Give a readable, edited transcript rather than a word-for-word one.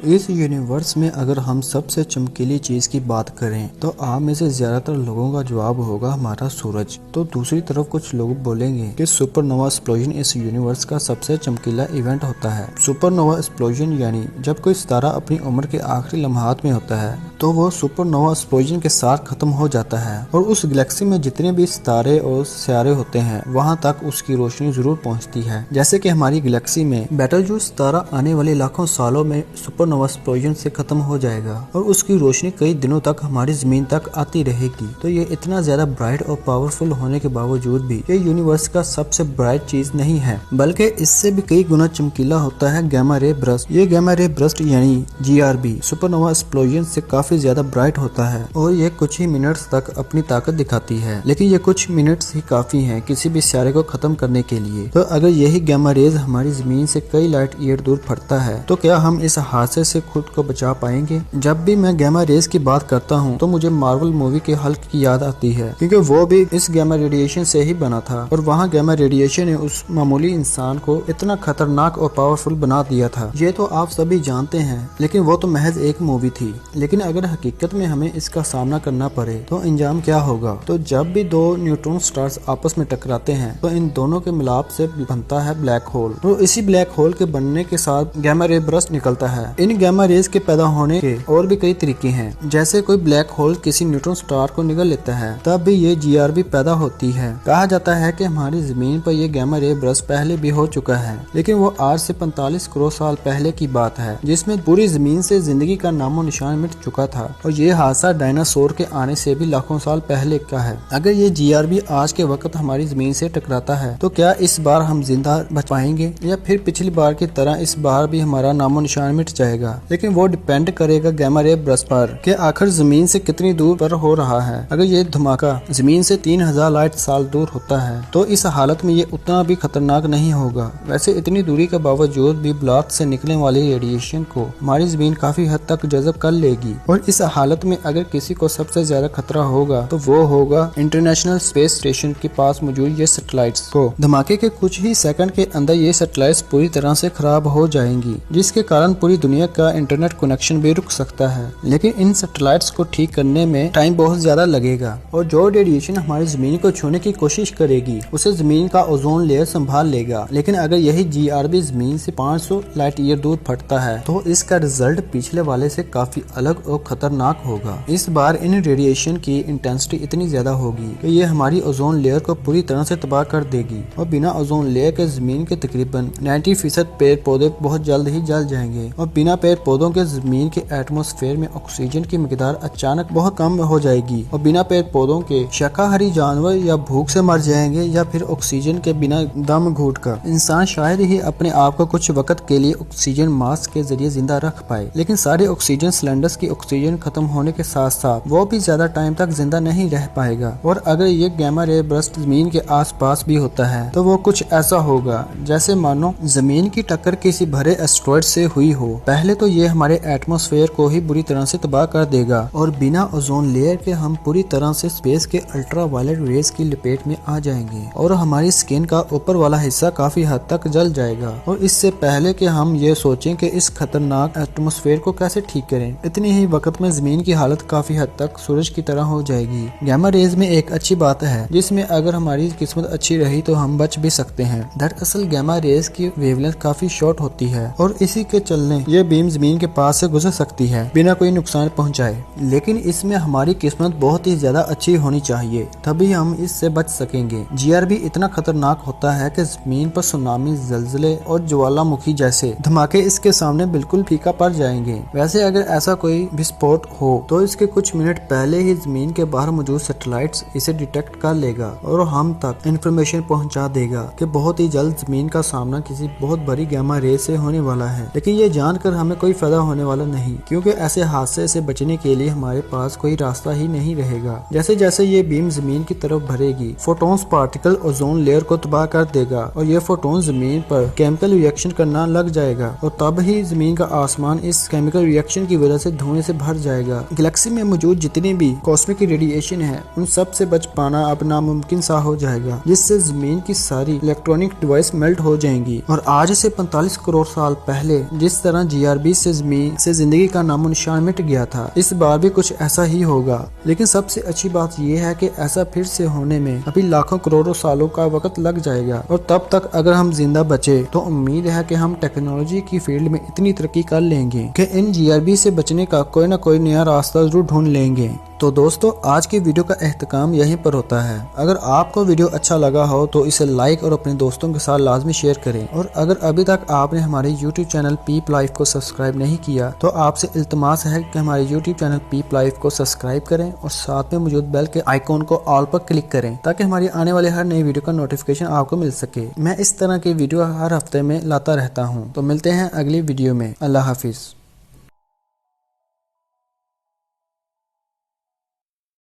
इस यूनिवर्स में अगर हम सबसे चमकीली चीज की बात करें तो आप में से ज्यादातर लोगों का जवाब होगा हमारा सूरज। तो दूसरी तरफ कुछ लोग बोलेंगे कि सुपरनोवा एक्सप्लोजन इस यूनिवर्स का सबसे चमकीला इवेंट होता है। सुपरनोवा एक्सप्लोजन यानी जब कोई सितारा अपनी उम्र के आखिरी लम्हात में होता है तो वो सुपरनोवा एक्सप्लोजन के साथ खत्म हो जाता है और उस गैलेक्सी में जितने भी सितारे और सियारे होते हैं वहाँ तक उसकी रोशनी जरूर पहुँचती है। जैसे कि हमारी गैलेक्सी में बेटलजूस सितारा आने वाले लाखों सालों में सुपरनोवा एक्सप्लोजन से खत्म हो जाएगा और उसकी रोशनी कई दिनों तक हमारी जमीन तक आती रहेगी। तो ये इतना ज्यादा ब्राइट और पावरफुल होने के बावजूद भी ये यूनिवर्स का सबसे ब्राइट चीज नहीं है, बल्कि इससे भी कई गुना चमकीला होता है गैमा रे बर्स्ट। ये गैमा रे बर्स्ट यानी GRB सुपरनोवा एक्सप्लोजन से काफी ज्यादा ब्राइट होता है और ये कुछ ही मिनट्स तक अपनी ताकत दिखाती है, लेकिन ये कुछ मिनट्स ही काफी हैं किसी भी सितारे को खत्म करने के लिए। तो अगर यही गैमा रेज हमारी जमीन से कई लाइट ईयर दूर फटता है तो क्या हम इस हादसे से खुद को बचा पाएंगे? जब भी मैं गैमा रेज की बात करता हूँ तो मुझे मार्वल मूवी के हल्क की याद आती है, क्योंकि वो भी इस गैमा रेडिएशन से ही बना था और वहाँ गैमा रेडिएशन ने उस मामूली इंसान को इतना खतरनाक और पावरफुल बना दिया था। ये तो आप सभी जानते हैं, लेकिन वो तो महज एक मूवी थी। लेकिन अगर हकीकत में हमें इसका सामना करना पड़े तो अंजाम क्या होगा? तो जब भी दो न्यूट्रॉन स्टार्स आपस में टकराते हैं तो इन दोनों के मिलाप से बनता है ब्लैक होल। तो इसी ब्लैक होल के बनने के साथ गैमा रे बर्स्ट निकलता है। इन गैमा रेज के पैदा होने के और भी कई तरीके हैं। जैसे कोई ब्लैक होल किसी न्यूट्रॉन स्टार को निगल लेता है तब भी ये GRB पैदा होती है। कहा जाता है कि हमारी जमीन पर यह गैमा रे बर्स्ट पहले भी हो चुका है, लेकिन वो आज से 45 करोड़ साल पहले की बात है, जिसमें पूरी जमीन से जिंदगी का नामो निशान मिट चुका था और ये हादसा डायनासोर के आने से भी लाखों साल पहले का है। अगर ये GRB आज के वक्त हमारी जमीन से टकराता है तो क्या इस बार हम जिंदा बच पाएंगे या फिर पिछली बार की तरह इस बार भी हमारा नामो निशान मिट जाएगा? लेकिन वो डिपेंड करेगा गैमा रे बर्स्ट पर कि आखिर जमीन से कितनी दूर पर हो रहा है। अगर ये धमाका जमीन से 3000 लाइट साल दूर होता है तो इस हालत में ये उतना भी खतरनाक नहीं होगा। वैसे इतनी दूरी के बावजूद भी ब्लास्ट से निकलने वाली रेडिएशन को हमारी जमीन काफी हद तक जज़ब कर लेगी और इस हालत में अगर किसी को सबसे ज्यादा खतरा होगा तो वो होगा इंटरनेशनल स्पेस स्टेशन के पास मौजूद ये सैटेलाइट्स को। धमाके के कुछ ही सेकंड के अंदर ये सैटेलाइट्स पूरी तरह से खराब हो जाएंगी, जिसके कारण पूरी दुनिया का इंटरनेट कनेक्शन भी रुक सकता है। लेकिन इन सैटेलाइट्स को ठीक करने में टाइम बहुत ज्यादा लगेगा और जो रेडिएशन हमारी जमीन को छूने की कोशिश करेगी उसे जमीन का ओजोन लेयर संभाल लेगा। लेकिन अगर यही GRB जमीन से 500 लाइट ईयर दूर फटता है तो इसका रिजल्ट पिछले वाले से काफी अलग और खतरनाक होगा। इस बार इन रेडिएशन की इंटेंसिटी इतनी ज्यादा होगी कि ये हमारी ओजोन लेयर को पूरी तरह से तबाह कर देगी और बिना ओजोन लेयर के जमीन के तकरीबन 90% पेड़ पौधे बहुत जल्द ही जल जाएंगे और बिना पेड़ पौधों के जमीन के एटमॉस्फेयर में ऑक्सीजन की मिकदार अचानक बहुत कम हो जाएगी और बिना पेड़ पौधों के शाकाहारी जानवर या भूख से मर जाएंगे या फिर ऑक्सीजन के बिना दम घुट कर। इंसान शायद ही अपने आप को कुछ वक्त के लिए ऑक्सीजन मास्क के जरिए जिंदा रख पाए, लेकिन सारे ऑक्सीजन सिलेंडर्स की ऑक्सीजन खत्म होने के साथ साथ वो भी ज्यादा टाइम तक जिंदा नहीं रह पाएगा। और अगर ये गैमा रे बर्स्ट जमीन के आसपास भी होता है तो वो कुछ ऐसा होगा जैसे मानो जमीन की टक्कर किसी भरे एस्टेरॉयड से हुई हो। पहले तो ये हमारे एटमॉस्फेयर को ही बुरी तरह से तबाह कर देगा और बिना ओजोन लेयर के हम पूरी तरह से स्पेस के अल्ट्रा वायलेट रेज की लपेट में आ जाएंगे और हमारी स्किन का ऊपर वाला हिस्सा काफी हद तक जल जाएगा। और इससे पहले कि हम ये सोचें कि इस खतरनाक एटमॉस्फेयर को कैसे ठीक करें, इतनी ही वक्त में जमीन की हालत काफी हद तक सूरज की तरह हो जाएगी। गैमा रेज में एक अच्छी बात है जिसमें अगर हमारी किस्मत अच्छी रही तो हम बच भी सकते हैं। दरअसल गैमा रेज की वेवलेंथ काफी शॉर्ट होती है और इसी के चलने ये बीम जमीन के पास से गुजर सकती है बिना कोई नुकसान पहुंचाए। लेकिन इसमें हमारी किस्मत बहुत ही ज्यादा अच्छी होनी चाहिए, तभी हम इससे बच सकेंगे। GRB इतना खतरनाक होता है कि जमीन पर सुनामी, जलजले और ज्वालामुखी जैसे धमाके इसके सामने बिल्कुल फीका पड़ जाएंगे। वैसे अगर ऐसा कोई विस्फोट हो तो इसके कुछ मिनट पहले ही जमीन के बाहर मौजूद सैटेलाइट्स इसे डिटेक्ट कर लेगा और हम तक इंफॉर्मेशन पहुंचा देगा कि बहुत ही जल्द जमीन का सामना किसी बहुत बड़ी गैमा रे से होने वाला है। लेकिन ये जानकर हमें कोई फायदा होने वाला नहीं, क्योंकि ऐसे हादसे से बचने के लिए हमारे पास कोई रास्ता ही नहीं रहेगा। जैसे जैसे ये बीम जमीन की तरफ भरेगी, फोटोन्स पार्टिकल ओजोन लेयर को तबाह कर देगा और ये फोटोन जमीन पर केमिकल रिएक्शन करना लग जाएगा और तब ही जमीन का आसमान इस केमिकल रिएक्शन की वजह से धुएं से भर जाएगा। गैलेक्सी में मौजूद जितने भी कॉस्मिक रेडिएशन है उन सब से बच पाना अब नामुमकिन सा हो जाएगा, जिससे जमीन की सारी इलेक्ट्रॉनिक डिवाइस मेल्ट हो जाएंगी। और आज से 45 करोड़ साल पहले जिस तरह GRB से जमीन से जिंदगी का नामो निशान मिट गया था, इस बार भी कुछ ऐसा ही होगा। लेकिन सबसे अच्छी बात यह है कि ऐसा फिर से होने में अभी लाखों करोड़ों सालों का वक्त लग जाएगा। और तब तक अगर हम जिंदा बचे तो उम्मीद है कि हम टेक्नोलॉजी की फील्ड में इतनी तरक्की कर लेंगे कि इन GRB से बचने का कोई ना कोई नया रास्ता जरूर ढूंढ लेंगे। तो दोस्तों, आज की वीडियो का एहतकाम यहीं पर होता है। अगर आपको वीडियो अच्छा लगा हो तो इसे लाइक और अपने दोस्तों के साथ लाजमी शेयर करें। और अगर अभी तक आपने हमारे YouTube चैनल पीप लाइफ को सब्सक्राइब नहीं किया तो आपसे इल्तमास है कि हमारे YouTube चैनल पीप लाइफ को सब्सक्राइब करें और साथ में मौजूद बेल के आइकॉन को ऑल पर क्लिक करें ताकि हमारी आने वाले हर नई वीडियो का नोटिफिकेशन आपको मिल सके। मैं इस तरह की वीडियो हर हफ्ते में लाता रहता हूँ। तो मिलते हैं अगली वीडियो में। अल्लाह हाफिज।